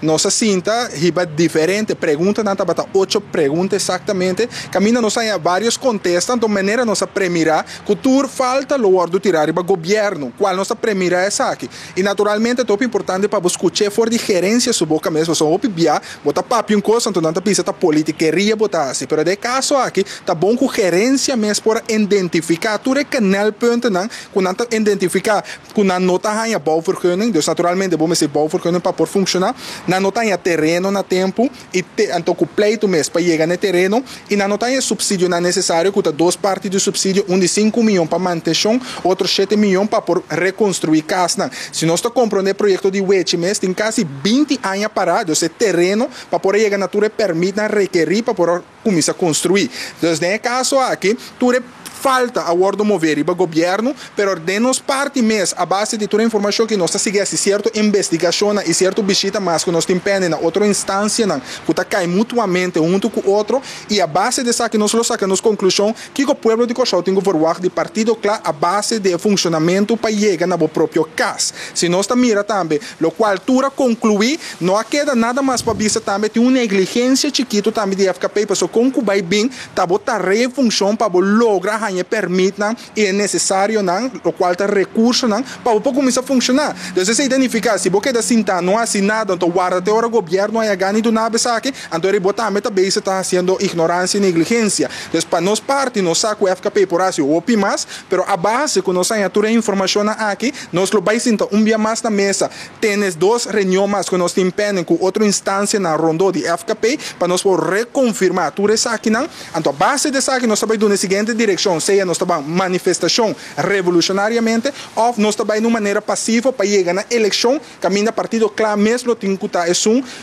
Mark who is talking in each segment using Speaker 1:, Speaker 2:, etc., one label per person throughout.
Speaker 1: nossa cinta, riba diferente, pergunta, não está 8 perguntas exatamente, camina nos há vários contestam, de maneira nossa premira, cultura falta lo ordo tirar riba governo, qual nossa premira é essa aqui. E naturalmente é top importante para escutar fora de gerência sua boca mesmo, só opi bia, bota papi um coisa, então não pisa ta politiqueria botar assim, pero de caso aqui, tá bom com gerência mesmo para identificar, tu é canal ponto não, quando não identificar, quando não nota há bouwvergunning, dus naturalmente vamos ser bouwvergunning para por funcionar, não nota há terreno na tempo e então com pleito mesmo para chegar no terreno e não nota há subsídio não necessário, que tá 2 partes do subsídio, um de 5 milhões para manutenção, outro 7 milhões para por reconstruir casa. Se nós está comprando o projeto de Wechi mesmo, tem quase 20 anos parado, esse terreno para poder chegar na natura permite requerir para poder começar a construir. Então, nesse caso aqui, tu falta a ordem mover para o governo, pero de nos parte mesmo, a base de toda a informação que nós seguimos, certa investigação e certa visita mais que nós temos na outra instância, que está cai mutuamente um com o outro, e a base dessa que nós sacamos conclusão que o povo de Cochau tem que formar de partido claro a base de funcionamento para chegar na própria casa. Se nós mira também, o qual tura concluir, não queda nada mais para vista também, tem uma negligência chiquito também de FKP, para concluir bem, tá botar função para lograr permite e é necessário o qual está recurso para começar a funcionar. Então, se identificar, se você está não assinado, então guarda até o governo é ganho do nada aqui, então ele botar a base está sendo ignorância e negligência. Então, para nós parte, nós saco o FKP por assim, ou mais, pero a base que nós temos toda a informação aqui, nós lo vai sentar dia mais na mesa, temos 2 reuniões mais que nós temos com outra instância na ronda de FKP, para nós reconfirmar tudo isso aqui, então a base dessa aqui nós vamos na seguinte direção, seja nós estamos manifestação revolucionariamente ou nós estamos de maneira passiva para chegar na eleição, caminho partido claro mesmo tem que estar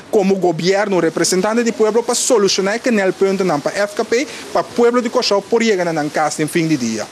Speaker 1: como governo representante do povo para solucionar aquele ponto para FKP, para o povo de Cochau por chegar na casa em fim de dia.